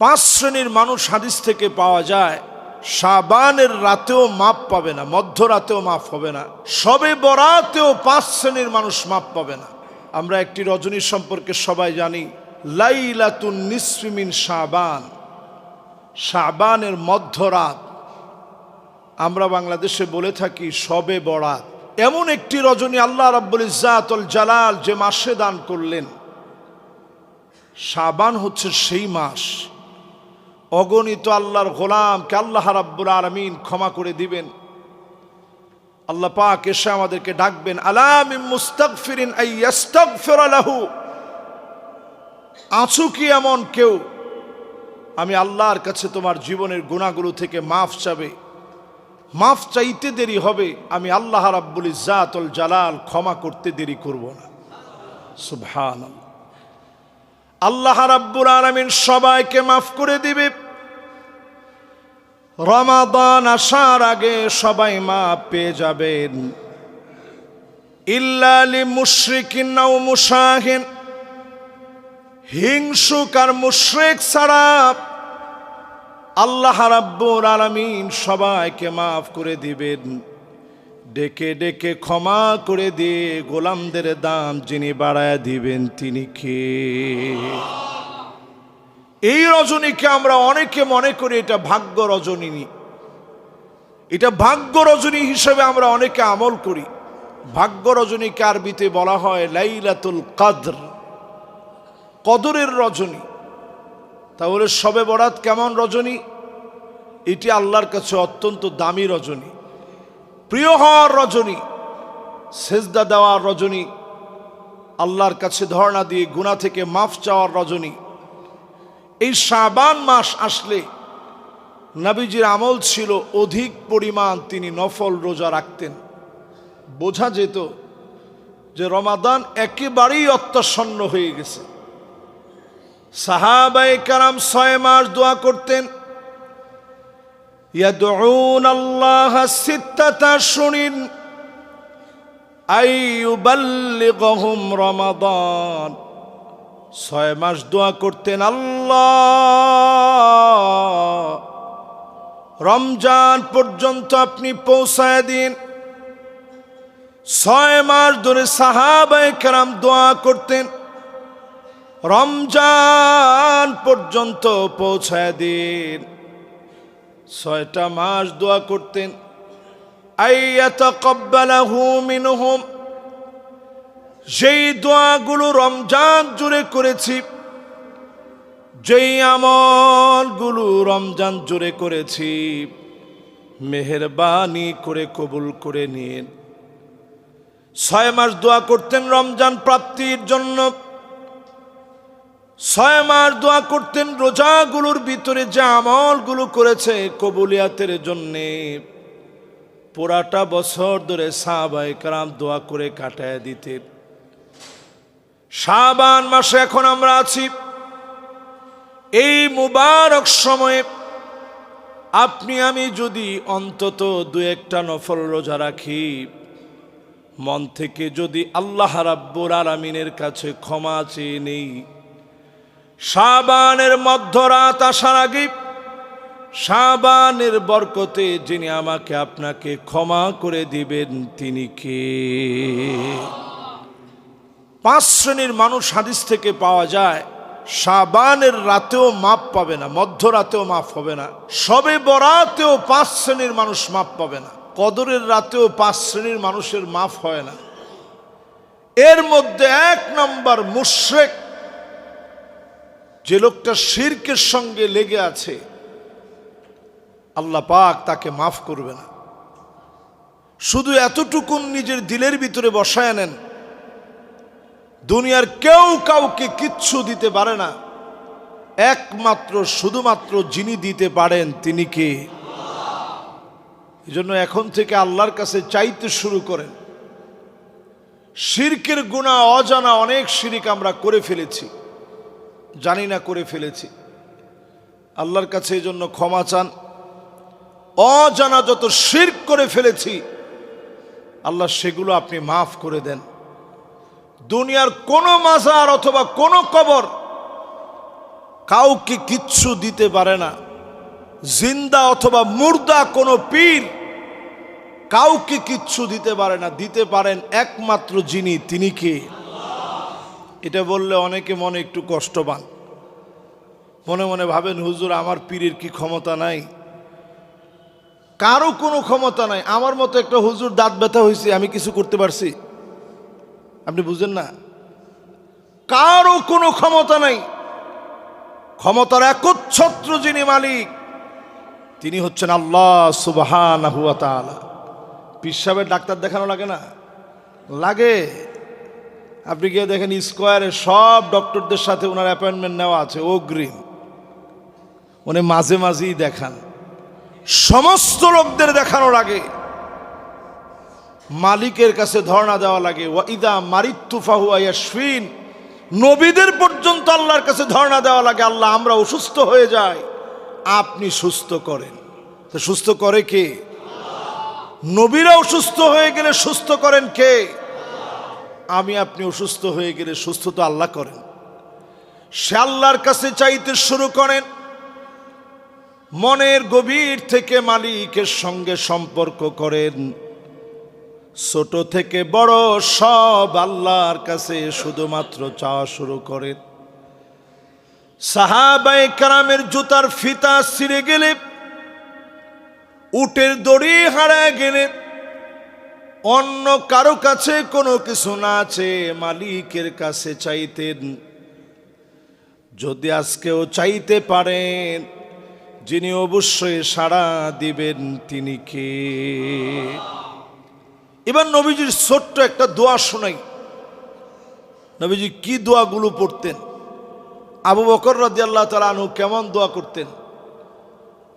পাঁচ শ্রেণীর মানুষ হাদিস থেকে পাওয়া যায়। শাবানের রাতেও মাপ পাবে না, মধ্যরাতেও মাফ হবে না, শবে বরাতেও পাঁচ শ্রেণীর মানুষ মাপ পাবে না। আমরা একটি রজনী সম্পর্কে সবাই জানি, লাইলাতুন নিসফি মিন শাবান, শাবানের মধ্যরাত। আমরা বাংলাদেশে বলে থাকি শবে বরাত। এমন একটি রজনী আল্লাহ রাব্বুল ইজ্জাতুল জালাল যে মাসে দান করলেন। শাবান হচ্ছে সেই মাস, অগণিত আল্লাহর গোলামকে আল্লাহ রাব্বুল আলামিন ক্ষমা করে দিবেন। আল্লাহ পাক এসে আমাদেরকে ডাকবেন, আলা মিন মুস্তাগফিরিন আই ইস্তাগফির লাহু। আছো কি এমন কেউ, আমি আল্লাহর কাছে তোমার জীবনের গুনাহগুলো থেকে মাফ চাবে, মাফ চাইতে দেরি হবে, আমি আল্লাহ রাব্বুল ইজ্জাতুল জালাল ক্ষমা করতে দেরি করব না। সুবহানাল্লাহ। আল্লাহ রাব্বুল আলামিন সবাইকে মাফ করে দিবে। রমাদান আসার আগে সবাই মাফ পেয়ে যাবেন, ইল্লা লিমুশরিকিন আও মুশাহিন। হিংসুক আর মুশরিক ছাড়া আল্লাহ রাব্বুল আলামিন সবাইকে মাফ করে দিবেন। ডেকে ডেকে ক্ষমা করে দিয়ে গোলামদের দাম যিনি বাড়ায় দিবেন তিনি কে? এই রজনীকে আমরা অনেকে মনে করি এটা ভাগ্য রজনী, এটা ভাগ্য রজনী হিসেবে আমরা অনেকে আমল করি। ভাগ্য রজনীকে আরবিতে বলা হয় লাইলাতুল কদর, কদরের রজনী। তাহলে শবে বরাত কেমন রজনী? এটি আল্লাহর কাছে অত্যন্ত দামি রজনী, প্রিয় হওয়ার রজনী, সেজদা দেওয়ার রজনী, আল্লাহর কাছে ধর্ণা দিয়ে গুনাহ থেকে মাফ চাওয়ার রজনী। এই শাবান মাস আসলে নবীজির আমল ছিল অধিক পরিমাণ তিনি নফল রোজা রাখতেন। বোঝা যেত যে রমাদান একেবারেই অত্যাসন্ন হয়ে গেছে। সাহাবায়ে কেরাম 6 মাস দোয়া করতেন, ইয়াদউন আল্লাহ সিত্তাতা শুনিন আইয়ুবাল্লিগহুম রমাদান। 6 মাস দোয়া করতেন, আল্লাহ রমজান পর্যন্ত আপনি পৌঁছায় দিন। 6 মাস ধরে সাহাবায়ে কেরাম দোয়া করতেন, রমজান পর্যন্ত পৌঁছায় দিন। 6টা মাস দোয়া করতেন, আইয়াতাকাব্বালাহু মিনহুম। যেই দোয়াগুলো রমজান জুড়ে করেছি, যেই আমলগুলো রমজান জুড়ে করেছি, মেহেরবানি করে কবুল করে নিন। 6 মাস দোয়া করতেন রমজান প্রাপ্তির জন্য। 6 মাস দোয়া করতেন রোজাগুলোর ভিতরে যে আমলগুলো করেছে কবুলিয়াতের জন্যে। পুরাটা বছর ধরে সাহাবায়ে কেরাম দোয়া করে কাটায় দিতেন। শাবান মাসে এখন আমরা আছি, এই মুবারক সময়ে আপনি আমি যদি অন্তত 2-1টা নফল রোজা রাখি, মন থেকে যদি আল্লাহ রাব্বুল আলামিনের কাছে ক্ষমা চেয়ে নেই, শাবানের মধ্যরাত আসার আগে শাবানের বরকতে যিনি আমাকে আপনাকে ক্ষমা করে দিবেন তিনি কে? 5 শ্রেণীর মানুষ হাদিস থেকে পাওয়া যায়। শাবানের রাতেও মাপ পাবে না, মধ্যরাতেও মাফ হবে না, শবে বরাতেও 5 শ্রেণীর মানুষ মাপ পাবে না, কদরের রাতেও 5 শ্রেণীর মানুষের মাফ হয় না। এর মধ্যে 1 নম্বর মুশরিক, যে লোকটা শিরকের সঙ্গে লেগে আছে, আল্লাহ পাক তাকে মাফ করবে না। শুধু এতটুকুন নিজের দিলের ভিতরে বসায় নেন, দুনিয়ার কেউ কাউকে কিচ্ছু দিতে পারে না, একমাত্র শুধুমাত্র যিনি দিতে পারেন তিনি কে? এজন্য এখন থেকে আল্লাহর কাছে চাইতে শুরু করেন। শিরকের গুনাহ অজানা অনেক শিরক আমরা করে ফেলেছি, জানি না করে ফেলেছি। আল্লাহর কাছে এজন্য ক্ষমা চান। অজানা যত শিরক করে ফেলেছি আল্লাহ সেগুলো আপনি মাফ করে দেন। দুনিয়ার কোনো মাজার অথবা কোনো কবর কাউকে কিচ্ছু দিতে পারে না। জিন্দা অথবা মুর্দা কোনো পীর কাউকে কিচ্ছু দিতে পারে না। দিতে পারেন একমাত্র যিনি, তিনি কে? এটা বললে অনেকে মনে একটু কষ্ট পান, মনে মনে ভাবেন হুজুর আমার পীরের কি ক্ষমতা নাই? কারো কোনো ক্ষমতা নাই। আমার মতো একটা হুজুর দাঁত ব্যথা হয়েছে, আমি কিছু করতে পারছি? আপনি বুঝেন না? কারো কোনো ক্ষমতা নাই। ক্ষমতার একচ্ছত্র যিনি মালিক, তিনি হচ্ছেন আল্লাহ সুবহানাহু ওয়া তাআলা। পীর সাহেবের ডাক্তার দেখানো লাগে না? লাগে। আপনি গিয়ে দেখেন স্কোয়ারে সব ডক্টরদের সাথে ওনার অ্যাপয়েন্টমেন্ট নেওয়া আছে অগ্রিম। উনি মাঝে মাঝেই দেখান। সমস্ত লোকদের দেখানোর আগে মালিকের কাছে ধর্ণা দেওয়া লাগে। ওয়া ইদা মারিতু ফাহুয়া ইয়াশফিন। নবীদের পর্যন্ত আল্লাহর কাছে ধর্ণা দেওয়া লাগে, আল্লাহ আমরা অসুস্থ হয়ে যাই, আপনি সুস্থ করেন। তো সুস্থ করে কে? নবীরা অসুস্থ হয়ে গেলে সুস্থ করেন কে? আমি আপনি অসুস্থ হয়ে গেলে সুস্থ তো আল্লাহ করেন। সে আল্লাহর কাছে চাইতে শুরু করেন, মনের গভীর থেকে মালিকের সঙ্গে সম্পর্ক করেন। ছোট থেকে বড় সব আল্লাহর কাছে শুধুমাত্র চাওয়া শুরু করেন। সাহাবায়ে কেরামের জুতার ফিতা ছিঁড়ে গেলে, উটের দড়ি হারায় গেলে, অন্য কারো কাছে কোনো কিছু না আছে মালিকের কাছে চাইতেন। যদি আজকেও চাইতে পারেন, যিনি অবশ্যই সাড়া দিবেন তিনি কে? এবার নবীজির ছোট্ট একটা দোয়া শোনাই। নবীজি কি দোয়াগুলো পড়তেন, আবু বকর রাদিয়াল্লাহু তাআলা আনহু কেমন দোয়া করতেন।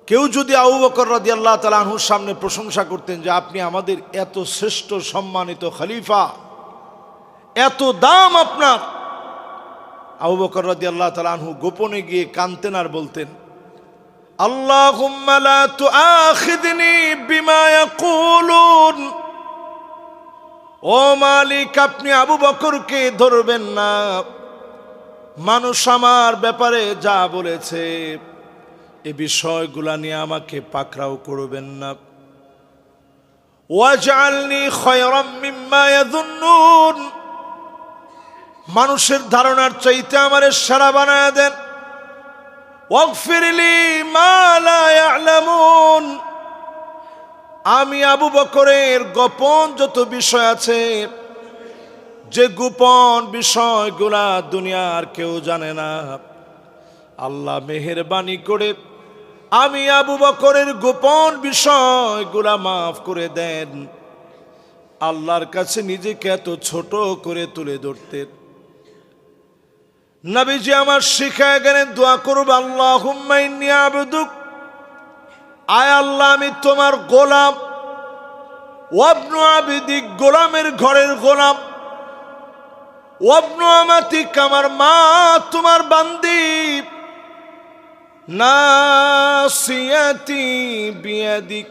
কেউ যদি আবু বকর রাদিয়াল্লাহু তাআলা আনহুর সামনে প্রশংসা করতেন যে আপনি আমাদের এত শ্রেষ্ঠ সম্মানিত খলিফা, এত দাম আপনার, আবু বকর রাদিয়াল্লাহু তাআলা আনহু গোপনে গিয়ে কাঁদতেন আর বলতেন, আল্লাহুম্মা লা তুআখিযনি বিমা ইয়াকুলুন। ও মালিক, আপনি আবু বকরকে ধরবেন না। মানুষ আমার ব্যাপারে যা বলেছে এই বিষয়গুলা নিয়ে আমাকে পাকড়াও করবেন না। ওয়াজআলনি খায়রাম মিম্মা ইয়াযুন্নুন। মানুষের ধারণার চাইতে আমারে সেরা বানায় দেন। ওয়াগফিরলি মা লা ইয়ালামুন। আমি আবু বকরের গোপন যত বিষয় আছে, যে গোপন বিষয়গুলা দুনিয়ার কেউ জানে না, আল্লাহ মেহেরবানি করে আমি আবু বকরের গোপন বিষয়গুলা মাফ করে দেন। আল্লাহর কাছে নিজেকে এত ছোট করে তুলে ধরতেন। নবীজি আমার শিখায় গেলেন দোয়া করব, আল্লাহুম্মা ইন্নী আবদুক। আয় আল্লাহ, আমি তোমার গোলাম। ওয়াবনু আবিদিক, গোলামের ঘরের গোলাম। ওয়াবনু আমাতিক, আমার মা তোমার বান্দি। নাসিয়াতি বিয়াদিক,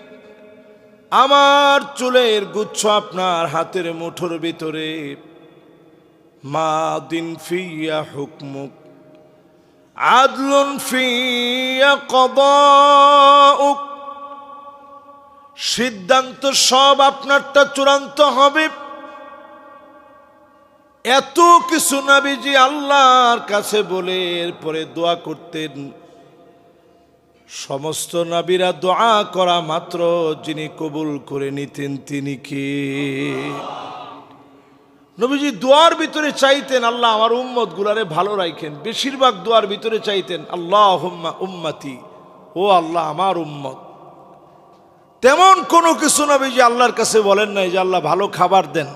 আমার চুলের গুচ্ছ আপনার হাতের মুঠোর ভিতরে। মাদিন ফিয়া হুকমুক, আদলুন ফিয়া কদাউক। সিদ্ধান্ত সব আপনারটা চূড়ান্ত হবে। এত কিছু নবীজি আল্লাহর কাছে বলে এরপরে দোয়া করতেন। সমস্ত নবীরা দোয়া করা মাত্র যিনি কবুল করে নিতেন তিনি কে? নবীজি দোয়ার ভিতরে চাইতেন আল্লাহ আমার উম্মত গুলারে ভালো রাখেন। বেশিরভাগ দোয়ার ভিতরে চাইতেন আল্লাহুম্মা উম্মতি, ও আল্লাহ আমার উম্মত। তেমন কোনো কিছু নবীজি আল্লাহর কাছে বলেন নাই যে আল্লাহ ভালো খাবার দেন,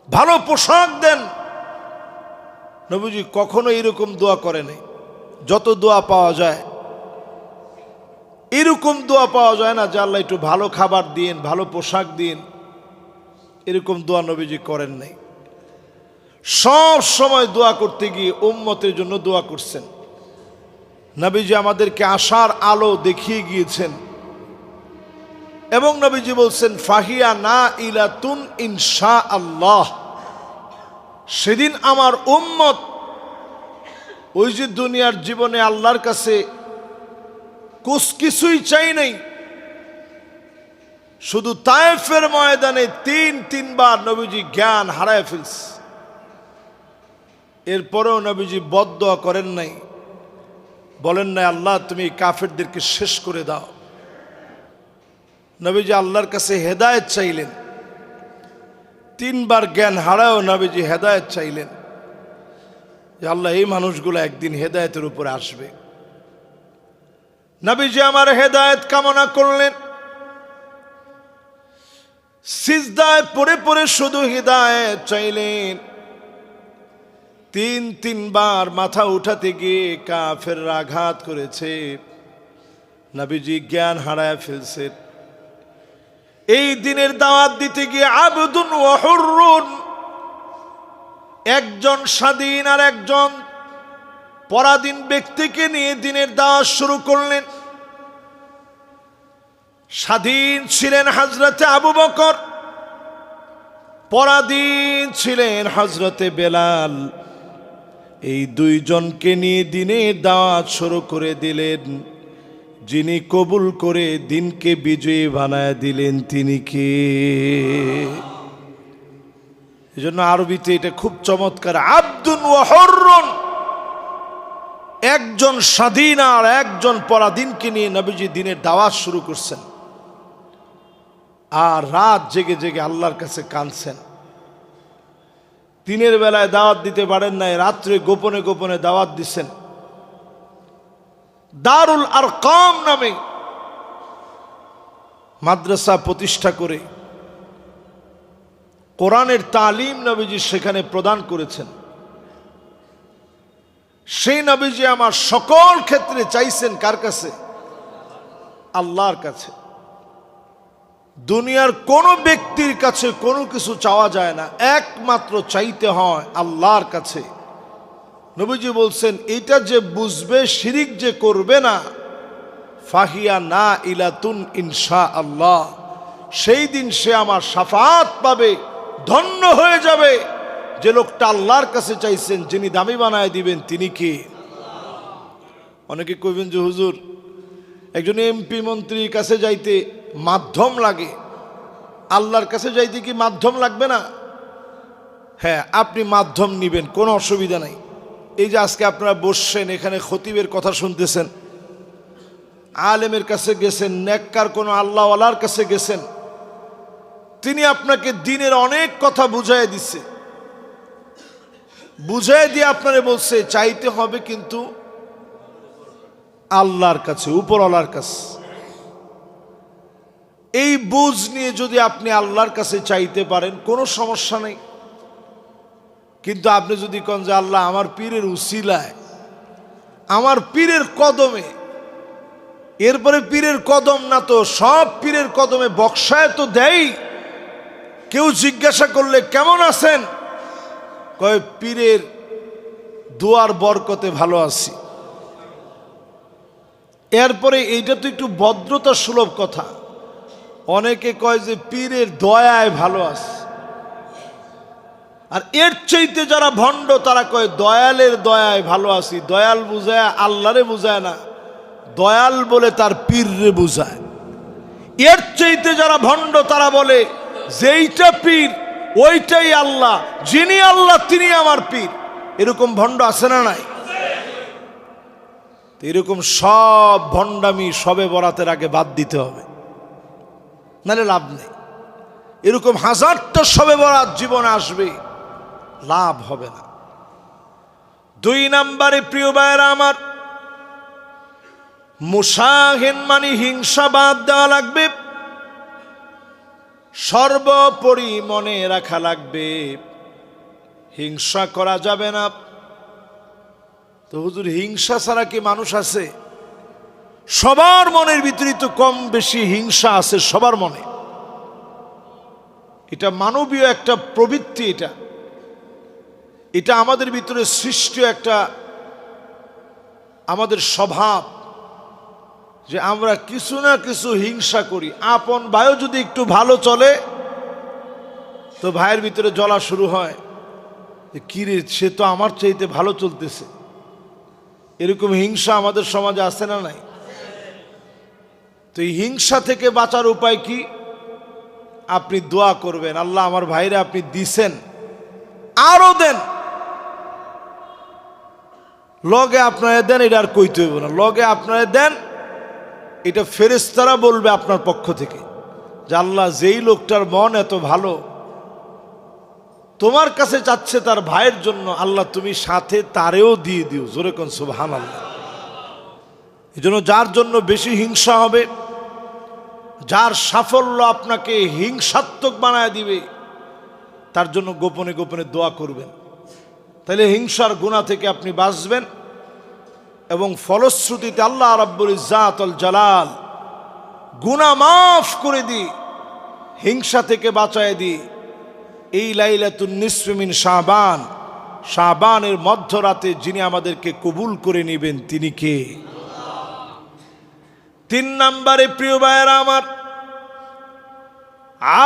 ভালো পোশাক দেন। নবীজি কখনো এরকম দোয়া করে নাই। যত দোয়া পাওয়া যায়, এরকম দোয়া পাওয়া যায় না যে আল্লাহ একটু ভালো খাবার দিন, ভালো পোশাক দিন। এরকম দোয়া নবীজি করেন নাই। সব সময় দোয়া করতে গিয়ে উম্মতের জন্য দোয়া করছেন। নবীজি আমাদেরকে আশার আলো দেখিয়ে গিয়েছেন এবং নবীজি বলছেন ফাহিয়া না ইলাতুন ইনশাআল্লাহ। সেদিন আমার উম্মত ওই যে দুনিয়ার জীবনে আল্লাহর কাছে কিছুই চাই নাই, শুধু তায়েফের ময়দানে তিনবার নবীজি জ্ঞান হারায় ফেলছে। এরপরেও নবীজি বদদোয়া করেন নাই, বলেন নাই আল্লাহ তুমি কাফেরদেরকে শেষ করে দাও। নবীজি আল্লাহর কাছে হেদায়েত চাইলেন। তিনবার জ্ঞান হারায়ও নবীজি হেদায়েত চাইলেন যে আল্লাহ এই মানুষগুলো একদিন হেদায়েতের উপরে আসবে। নবীজি আমার হেদায়েত কামনা করলেন, সিজদায় পড়ে পড়ে শুধু হেদায়েত চাইলেন। তিনবার মাথা উঠাতে গিয়ে কাফেররা আঘাত করেছে, নবীজি জ্ঞান হারায় ফেলছেন। এই দিনের দাওয়াত দিতে গিয়ে আবদুন ওয়া হুররুন, একজন স্বাধীন আর একজন পরাধীন ব্যক্তিকে নিয়ে দিনের দাওয়াত শুরু করলেন। স্বাধীন ছিলেন হযরতে আবু বকর, পরাধীন ছিলেন হযরতে বেলাল। এই দুইজনকে নিয়ে দিনের দাওয়াত শুরু করে দিলেন। যিনি কবুল করে দিনকে বিজয়ী বানায় দিলেন তিনি কে? এজন্য আরবিতে এটা খুব চমৎকার, আবদুন ওয়া হুররুন, একজন স্বাধীন আর একজন পরাধীনকে নিয়ে নবীজি দিনের দাওয়াত শুরু করছেন। আর রাত জেগে জেগে আল্লাহর কাছে কাঁদছেন। দিনের বেলায় দাওয়াত দিতে পারেন নাই, রাত্রে গোপনে গোপনে দাওয়াত দিচ্ছেন। দারুল আরকাম নামে মাদ্রাসা প্রতিষ্ঠা করে কোরআনের তালিম নবীজি সেখানে প্রদান করেছেন। সেই নবীজি আমার সকল ক্ষেত্রে চাইছেন কার কাছে? আল্লাহর কাছে। দুনিয়ার কোনো ব্যক্তির কাছে কোনো কিছু চাওয়া যায় না, একমাত্র চাইতে হয় আল্লাহর কাছে। নবীজি বলছেন এটা যে বুঝবে, শিরিক যে করবে না, ফাহিয়া না ইলাতুন ইনশাআল্লাহ, সেই দিন সে আমার শাফাআত পাবে, ধন্য হয়ে যাবে। যে লোকটা আল্লাহর কাছে চাইছেন, যিনি দামি বানায় দিবেন তিনি কে? অনেকে কইবেন যে হুজুর একজন এমপি মন্ত্রীর কাছে যাইতে মাধ্যম লাগে, আল্লাহর কাছে যাইতে কি মাধ্যম লাগবে না? হ্যাঁ, আপনি মাধ্যম নিবেন, কোনো অসুবিধা নাই। এই যে আজকে আপনারা বসছেন এখানে, খতিবের কথা শুনতেছেন, আলেমের কাছে গেছেন, নেককার কোনো আল্লাহওয়ালার কাছে গেছেন, তিনি আপনাকে দিনের অনেক কথা বুঝাই দিচ্ছে, বুঝাই দিয়ে আপনারে বলছে চাইতে হবে কিন্তু আল্লাহর কাছে, উপরওয়ালার কাছে। এই বুঝ নিয়ে যদি আপনি আল্লাহর কাছে চাইতে পারেন কোনো সমস্যা নেই। কিন্তু আপনি যদি কোন যে আল্লাহ আমার পীরের উসিলায়, আমার পীরের কদমে, এরপরে পীরের কদম না তো সব পীরের কদমে বক্সায় তো দেয়। কেউ জিজ্ঞাসা করলে কেমন আছেন, কয় পীরের দুয়ার বরকতে ভালো আছি। এরপরে এইটা তো একটু ভদ্রতা সুলভ কথা। অনেকে কয় যে পীরের দয়ায় ভালো আছে, আর এর চাইতে যারা ভণ্ড তারা কয় দয়ালের দয়ায় ভালো আছি। দয়াল বুঝায় আল্লাহরে বুঝায় না, দয়াল বলে তার পীররে বুঝায়। এর চাইতে যারা ভণ্ড তারা বলে যেইটা পীর ওইটাই আল্লাহ, যিনি আল্লাহ তিনি আমার পীর। এরকম ভণ্ড আছে না নাই? এরকম সব ভণ্ডামি সবে বরাতের আগে বাদ দিতে হবে, নাহলে লাভ নেই। এরকম হাজারটা সবে বরাত জীবনে আসবে, লাভ হবে না। 2 নম্বরে প্রিয় ভাইয়েরা আমার, মুসাহিন মানে হিংসা বাদ দেওয়া লাগবে। সর্বোপরি মনে রাখা লাগবে হিংসা করা যাবে না। তো হুজুর হিংসা ছাড়া কি মানুষ আছে? সবার মনের ভিতরে তো কম বেশি হিংসা আছে, সবার মনে। এটা মানবীয় একটা প্রবৃত্তি, এটা আমাদের ভিতরে সৃষ্ট একটা আমাদের স্বভাব, যে আমরা কিছু না কিছু হিংসা করি। আপন ভাইও যদি একটু ভালো চলে তো ভাইয়ের ভিতরে জ্বলা শুরু হয় যে কিরে, সে তো আমার চাইতে ভালো চলতেছে, এরকম হিংসা আমাদের সমাজে আছে না নাই? তো এই হিংসা থেকে বাঁচার উপায় কি? আপনি দোয়া করবেন, আল্লাহ আমার ভাইরা আপনি দিছেন, আরো দেন, লগে আপনারা দেন, এটা আর কইতে হইব না, লগে আপনারা দেন। এটা ফেরেশতারা বলবে আপনার পক্ষ থেকে যে আল্লাহ যেই লোকটার মন এত ভালো, তোমার কাছে চাচ্ছে তার ভাইয়ের জন্য, আল্লাহ তুমি সাথে তারেও দিয়ে দিও। জোরে কোন সুবহানাল্লাহ। এই জন্য যার জন্য বেশি হিংসা হবে, যার সাফল্য আপনাকে হিংসাত্মক বানায় দিবে, তার জন্য গোপনে গোপনে দোয়া করবেন। তাহলে হিংসার গুনাহ থেকে আপনি বাঁচবেন এবং ফলশ্রুতিতে আল্লাহ রাব্বুল ইজ্জাত ওয়াল জালাল গুনাহ মাফ করে দি, হিংসা থেকে বাঁচায় দি। এই লাইলাতুন নিসফি মিন শাবান, শাবানের মধ্যরাতে যিনি আমাদেরকে কবুল করে নেবেন তিনি কে? 3 নম্বরে প্রিয় ভাইয়েরা আমার,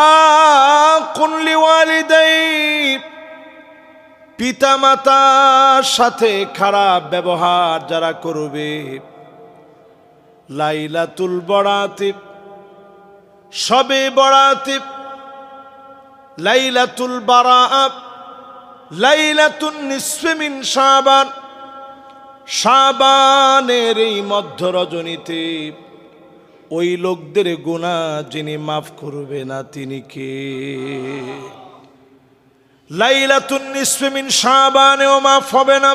আকুন লিওয়ালিদাই, পিতা মাতার সাথে খারাপ ব্যবহার যারা করবে, লাইলাতুল বরাতে, শবে বরাতে, লাইলাতুল বারাআত, লাইলাতুন নিসফি মিন শাবান, শাবানের এই মধ্য রজনীতে ওই লোকদের গুনাহ যিনি মাফ করবে না তিনি কে? লাইলাতুন নিসফি মিন শাবানেও মাফ হবে না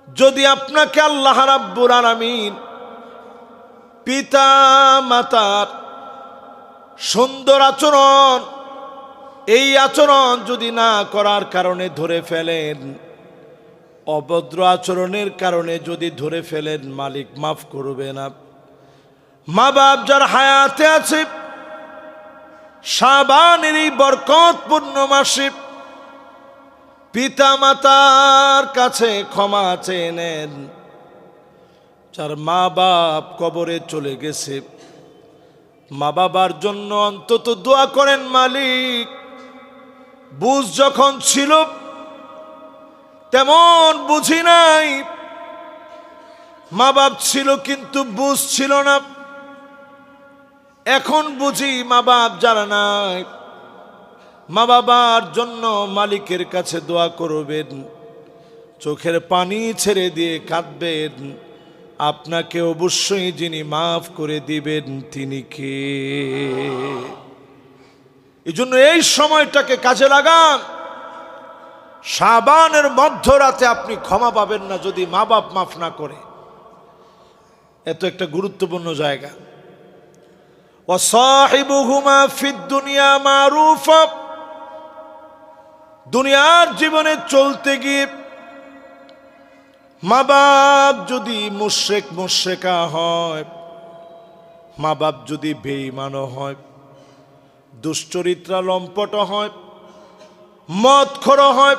যদি আপনাকে আল্লাহ রাব্বুল আলামিন পিতা মাতার সুন্দর আচরণ, এই আচরণ যদি না করার কারণে ধরে ফেলেন, অভদ্র আচরণের কারণে যদি ধরে ফেলেন, মালিক মাফ করবে না। মা বাপ যার হায়াতে আছে, শাবানের এই বরকতপূর্ণ মাসে পিতা মাতার কাছে ক্ষমা চেয়ে নেন। যার মা বাপ কবরে চলে গেছে, মা বাবার জন্য অন্তত দোয়া করেন, মালিক বুঝ যখন ছিল তেমন বুঝি নাই, মা বাপ ছিল কিন্তু বুঝ ছিল না, এখন বুঝি মা বাপ যারা নাই, মা বাবার জন্য মালিকের কাছে দোয়া করবেন, চোখের পানি ছেড়ে দিয়ে কাঁদবেন। আপনাকে অবশ্যই যিনি মাফ করে দিবেন তিনি কে? এই জন্য এই সময়টাকে কাজে লাগান। শাবানের মধ্যরাতে আপনি ক্ষমা পাবেন না যদি মা বাপ মাফ না করে। এত একটা গুরুত্বপূর্ণ জায়গা। ওয়াসাহিবুহুমা ফিদ দুনিয়া মারুফা, দুনিয়ার জীবনে চলতে গিয়ে মা বাপ যদি মুশরিক মুশরিকা হয়, মা বাপ যদি বেঈমান হয়, দুশ্চরিত্রা লম্পট হয়, মদখোর হয়,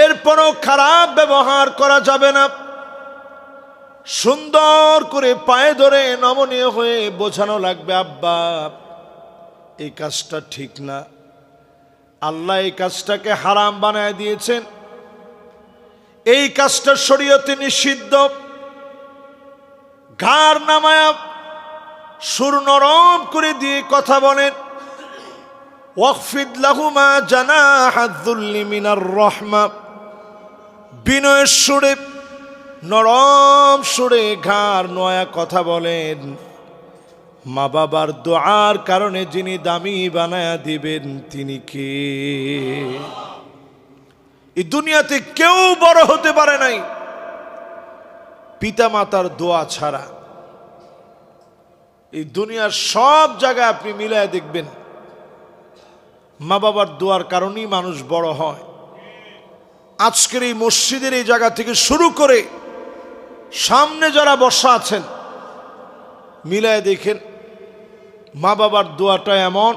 এরপরও খারাপ ব্যবহার করা যাবে না। সুন্দর করে পায়ে ধরে নমনীয় হয়ে বোঝানো লাগবে, আব্বা এই কাজটা ঠিক না, আল্লাহ এই কাজটাকে হারাম বানায় দিয়েছেন, এই কাজটা শরীয়তে নিষিদ্ধ। ঘাড় নামায়া সুর নরম করে দিয়ে কথা বলেন। ওয়াকফিদ লাহুমা জানাহাদ যুল্লি মিনার রাহমা, বিনয়ের সুরে নরম সুরে ঘাড় নোয়া কথা বলেন। মা বাবার দোয়ার কারণে যিনি দামি বানায়া দিবেন তিনি কে? এই দুনিয়াতে কেউ বড় হতে পারে নাই পিতা মাতার দোয়া ছাড়া। এই দুনিয়ার সব জায়গায় আপনি মিলায় দেখবেন মা বাবার দোয়ার কারণেই মানুষ বড় হয়। আজকের এই মসজিদের এই জায়গা থেকে শুরু করে সামনে যারা বসা আছেন মিলায় দেখেন, মা বাবার দোয়াটা এমন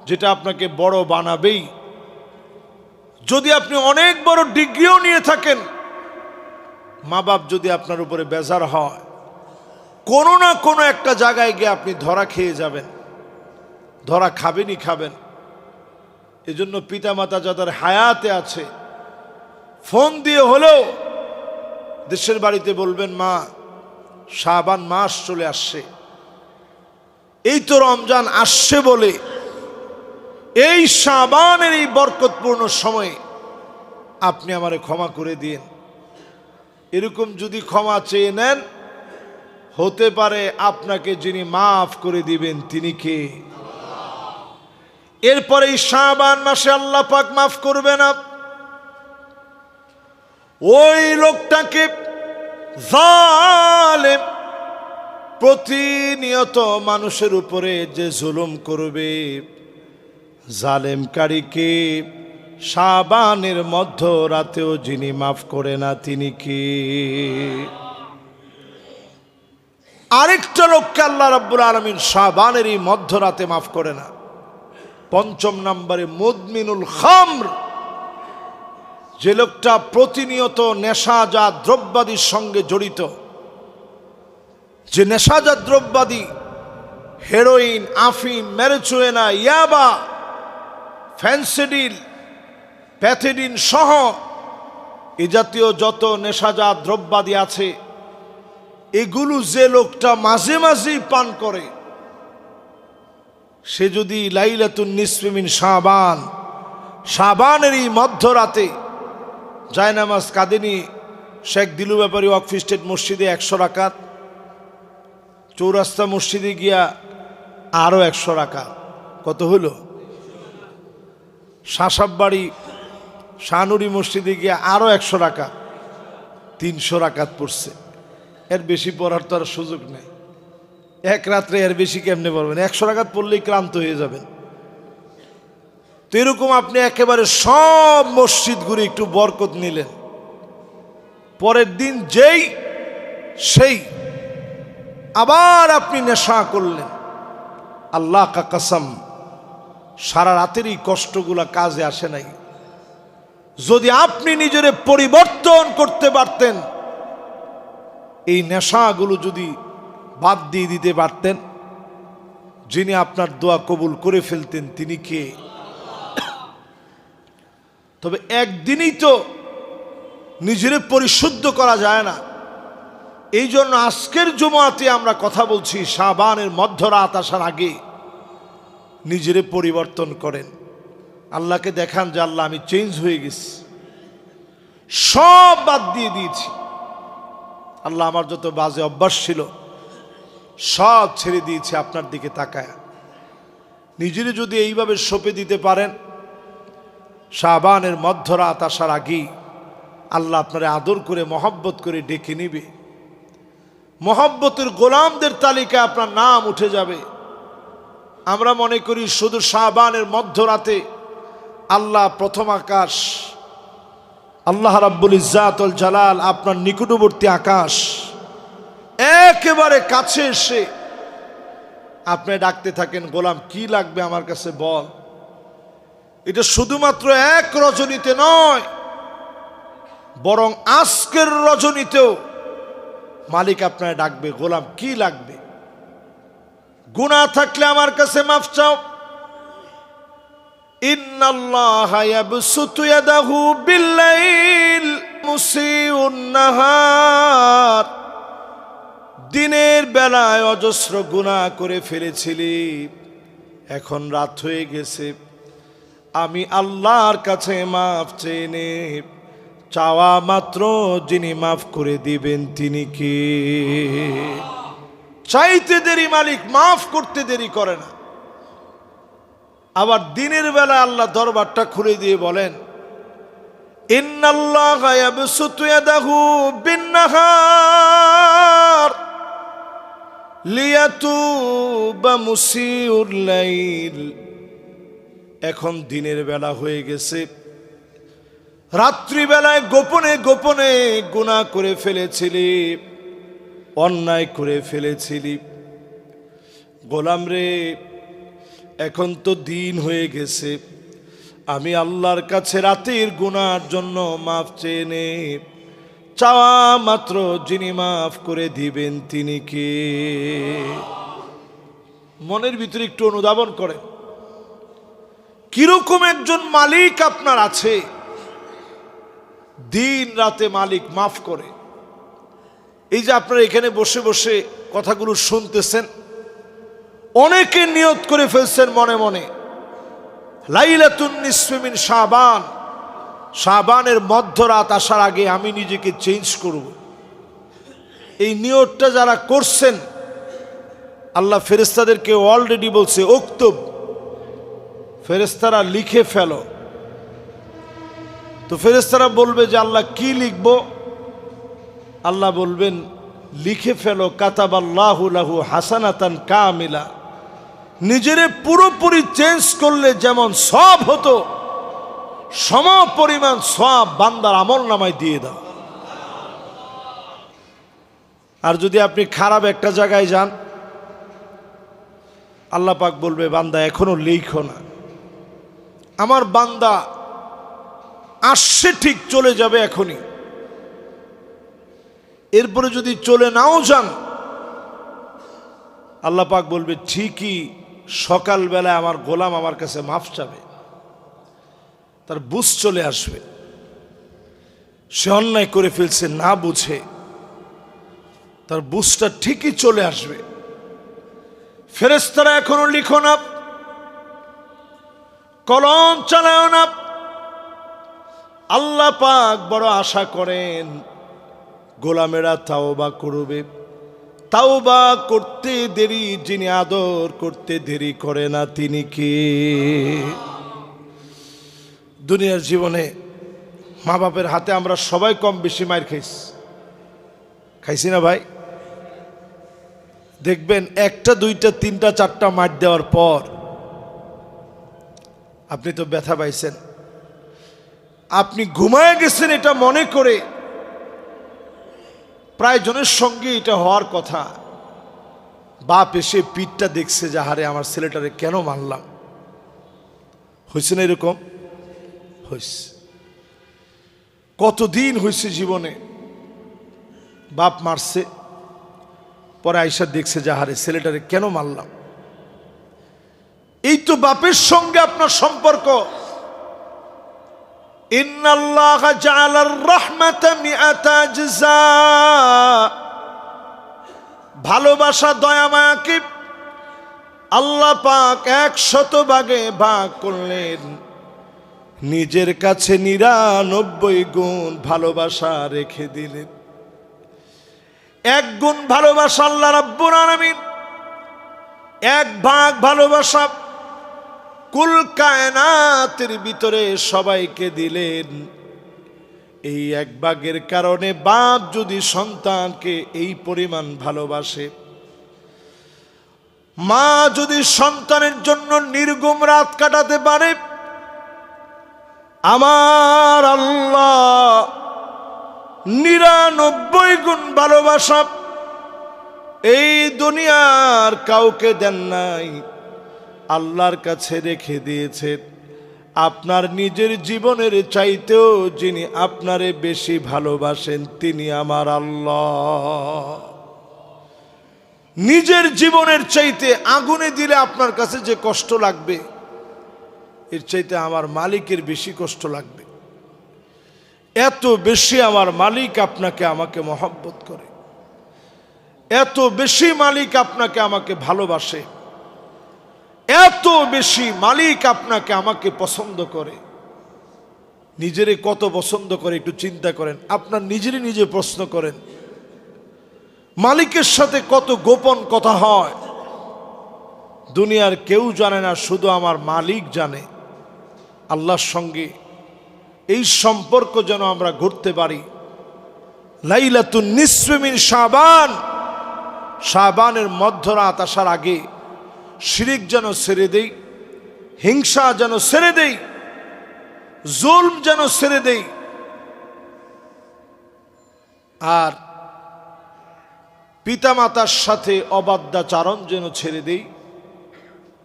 যেটা আপনাকে বড় বানাবেই। যদি আপনি অনেক বড় ডিগ্রিও নিয়ে থাকেন, মা বাপ যদি আপনার উপরে বেজার হয়, কোনো না কোনো একটা জায়গায় গিয়ে আপনি ধরা খেয়ে যাবেন, ধরা খাবেনই খাবেন। এজন্য পিতা মাতা যাদের হায়াতে আছে ফোন দিয়ে হলেও দেশের বাড়িতে বলবেন, মা শাবান মাস চলে আসছে, এই তো রমজান আসছে বলে এই শাবানের এই বরকতপূর্ণ সময়ে আপনি আমারে ক্ষমা করে দিন। এরকম যদি ক্ষমা চেয়ে নেন, হতে পারে আপনাকে যিনি মাফ করে দিবেন তিনি কে? এরপরে এই শাবান মাসে আল্লাহ পাক মাফ করবে না ওই লোকটাকে, জালেম, প্রতিনিয়ত মানুষের উপরে যে জুলুম করবে, জালেমকারীকে শাবানের মধ্য রাতেও যিনি মাফ করে না তিনি কি? আরেকটা লোককে আল্লাহ রাব্বুল আলামিন শাবানের এই মধ্যরাতে মাফ করে না। ৫ম নম্বরে মুদমিনুল খামর, যে লোকটা প্রতিনিয়ত নেশাজাত দ্রব্যাদির সঙ্গে জড়িত, যে নেশাজাত দ্রব্যাদি হেরোইন, আফিম, ম্যারিজুয়ানা, ইয়াবা, ফেন্সিডিল, প্যাথেডিন সহ এ জাতীয় যত নেশাজাত দ্রব্যাদি আছে, এগুলো যে লোকটা মাঝে মাঝেই পান করে, সে যদি লাইলাতুন নিসফি মিন শাবান, শাবানের এই মধ্যরাতে জায়নামাজ কাঁদেনি শেখ দিলু ব্যাপারী ওয়াকফ স্টেট মসজিদে 100 রাকাত, চৌরাস্তা মসজিদে গিয়া আরও 100 রাকাত, কত হলো? শাসাববাড়ি শাহনুরি মসজিদে গিয়া আরও 100 রাকাত, 300 রাকাত পড়ছে। এর বেশি পড়ার তো আর সুযোগ নেই। এক রাত্রে এর বেশি কেমনে পড়বেন? 100 রাকাত পড়লেই ক্লান্ত হয়ে যাবেন। তো এরকম আপনি একেবারে সব মসজিদ ঘুরে একটু বরকত নিলেন, পরের দিন যেই সেই আবার আপনি নেশা করলেন, আল্লাহ কা কসম সারা রাতের এই কষ্টগুলা কাজে আসে নাই। যদি আপনি নিজের পরিবর্তন করতে পারতেন, এই নেশাগুলো যদি বাদ দিয়ে দিতে পারতেন, যিনি আপনার দোয়া কবুল করে ফেলতেন তিনি কে? তবে একদিনই তো নিজের পরিশুদ্ধ করা যায় না। এই জন্য আজকের জুমাতে আমরা কথা বলছি, শাবানের মধ্যরাত আসার আগে নিজের পরিবর্তন করেন, আল্লাহকে দেখান যে আল্লাহ আমি চেঞ্জ হয়ে গেছি, সব বাদ দিয়ে দিয়েছি, আল্লাহ আমার যত বাজে অভ্যাস ছিল সব ছেড়ে দিয়েছি আপনার দিকে তাকায়। নিজেরে যদি এইভাবে সঁপে দিতে পারেন, শাবানের মধ্যরাত আসার আগেই আল্লাহ আপনারে আদর করে মহব্বত করে ডেকে নিবে, মহব্বতের গোলামদের তালিকায় আপনার নাম উঠে যাবে। আমরা মনে করি শুধু শাবানের মধ্যরাতে আল্লাহ প্রথম আকাশ, আল্লাহ রাব্বুল ইজ্জাত ওয়াল জালাল আপনার নিকটবর্তী আকাশ একেবারে কাছে এসে আপনি ডাকতে থাকেন, গোলাম কি লাগবে আমার কাছে বল। এটা শুধুমাত্র এক রজনীতে নয়, বরং আজকের রজনীতেও মালিক আপনার ডাকবে, গোলাম কি লাগবে? গুনাহ থাকলে আমার কাছে মাফ চাও। ইন্নাল্লাহা ইয়াবসুতু ইয়াদাহু বিল্লাইল মুসিউন নাহার, দিনের বেলায় অজস্র গুনাহ করে ফেলেছিলি, এখন রাত হয়ে গেছে, আমি আল্লাহর কাছে মাফ চেয়ে নে, চাওয়া মাত্র যিনি মাফ করে দিবেন তিনি কে? চাইতে দেরি মালিক মাফ করতে দেরি করে না। আবার দিনের বেলা আল্লাহ দরবারটা খুলে দিয়ে বলেন, ইন্নাল্লাহা ইয়াবসুতু ইয়াদাহু বিন-নাহার লিয়াতুবা মুসিউল লাইল, এখন দিনের বেলা হয়ে গেছে, রাত্রিবেলায় গোপনে গোপনে গুনাহ করে ফেলেছিলি, অন্যায় করে ফেলেছিলি, গোলাম রে এখন তো দিন হয়ে গেছে, আমি আল্লাহর কাছে রাতের গুনার জন্য মাফ চেয়ে নে, চাওয়া মাত্র যিনি মাফ করে দিবেন তিনি কে? মনের ভিতরে একটু অনুধাবন করেন, কিরকম একজন মালিক আপনার আছে দিন রাতে মালিক মাফ করে। এই যে আপনারা এখানে বসে বসে কথাগুলো শুনতেছেন, অনেকে নিয়ত করে ফেলছেন মনে মনে, লাইলাতুন নিসফি মিন শাবান, শাবানের মধ্যরাত আসার আগে আমি নিজেকে চেঞ্জ করব। এই নিয়তটা যারা করছেন, আল্লাহ ফেরেশতাদেরকে অলরেডি বলছে উক্তুব, ফেরেশতারা লিখে ফেলো। তো ফেরেশতারা বলবে যে আল্লাহ কি লিখব? আল্লাহ বলবেন লিখে ফেলো কাতাবাল্লাহু লাহু হাসানাতান কামিলা। নিজেরে পুরোপুরি চেঞ্জ করলে যেমন সব হতো, সম পরিমাণ সব বান্দার আমল নামায় দিয়ে দাও। আর যদি আপনি খারাপ একটা জায়গায় যান, আল্লাহ পাক বলবে বান্দা এখনো লিখো না, আমার বান্দা আসছে ঠিক, চলে যাবে এখনই। এরপরে যদি চলে নাও যান, আল্লাহ পাক বলবে ঠিকই সকালবেলায় আমার গোলাম আমার কাছে মাফ চাবে, তার বুঝ চলে আসবে, সে অন্যায় করে ফেলছে না বুঝে, তার বুঝটা ঠিকই চলে আসবে। ফেরেশতারা এখনো লিখো না, কলম চালাও না। আল্লাহ পাক বড় আশা করেন গোলামেরা তাওবা করবে। তাওবা করতে দেরি, যিনি আদর করতে দেরি করে না তিনি কে? দুনিয়ার জীবনে মা বাপের হাতে আমরা সবাই কম বেশি মার খাইছি না ভাই? দেখবেন একটা দুইটা তিনটা চারটা মার দেওয়ার পর আপনি তো ব্যথা পাইছেন, আপনি ঘুমায় গেছেন এটা মনে করে। প্রায় জনের সঙ্গে এটা হওয়ার কথা, বাপ এসে পিঠটা দেখছে যে হারে আমার ছেলেটারে কেন মারলাম। হয়েছে না এরকম? হয়েছে। কতদিন হয়েছে জীবনে বাপ মারছে, পরে আইসা দেখছে যে হারে ছেলেটারে কেন মারলাম। এই তো বাপের সঙ্গে আপনার সম্পর্ক। ইন্নাল্লাহা জাআলার রাহমাতা মিআতা জাযা, ভালোবাসা দয়া মায়াকে আল্লাহ পাক 100 ভাগে ভাগ করলেন। নিজের কাছে 99 গুণ ভালোবাসা রেখে দিলেন। 1 গুণ ভালোবাসা আল্লাহ রাব্বুল আলামিন 1 ভাগ ভালোবাসা কুল কায়নাতের ভিতরে সবাইকে দিলেন। এই 1 ভাগের কারণে বাপ যদি সন্তানকে এই পরিমাণ ভালোবাসে, মা যদি সন্তানের জন্য নির্ঘুম রাত কাটাতে পারে, আমার আল্লাহ 99 গুণ ভালোবাসা এই দুনিয়ার কাউকে দেন নাই, আল্লাহর কাছে রেখে দিয়েছেন। আপনার নিজের জীবনের চাইতেও যিনি আপনারে বেশি ভালোবাসেন তিনি আমার আল্লাহ। নিজের জীবনের চাইতে আগুনে দিলে আপনার কাছে যে কষ্ট লাগবে, এর চাইতে আমার মালিকের বেশি কষ্ট লাগবে। এত বেশি আমার মালিক আপনাকে আমাকে মহব্বত করে, এত বেশি মালিক আপনাকে আমাকে ভালোবাসে, এত বেশি মালিক আপনাকে আমাকে পছন্দ করে। নিজেরে কত পছন্দ করে একটু চিন্তা করেন। আপনার নিজেরই নিজে প্রশ্ন করেন, মালিকের সাথে কত গোপন কথা হয় দুনিয়ার কেউ জানে না, শুধু আমার মালিক জানে। আল্লাহর সঙ্গে এই সম্পর্ক যেন আমরা গড়তে পারি। লাইলাতুন নিসফি মিন শাবান, শাবানের মধ্যরাত আসার আগে শিরিক যেন ছেড়ে দেই, হিংসা যেন ছেড়ে দেই, জুলম যেন ছেড়ে দেই, আর পিতামাতার সাথে অবাধ্যাচারণ যেন ছেড়ে দেই।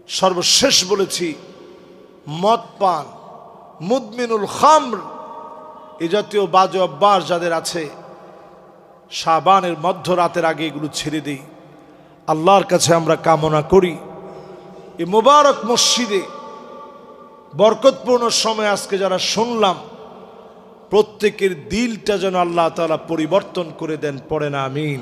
সর্বশেষ বলেছি, মদ পান, মুদমিনুল খামর, এ জাতীয় বাজে অভ্যাস যাদের আছে, শাবানের মধ্যরাতের আগে এগুলো ছেড়ে দেই। আল্লাহর কাছে আমরা কামনা করি এই মোবারক মসজিদে বরকতপূর্ণ সময় আজকে যারা শুনলাম, প্রত্যেকের দিলটা যেন আল্লাহ তাআলা পরিবর্তন করে দেন, পড়েন আমিন।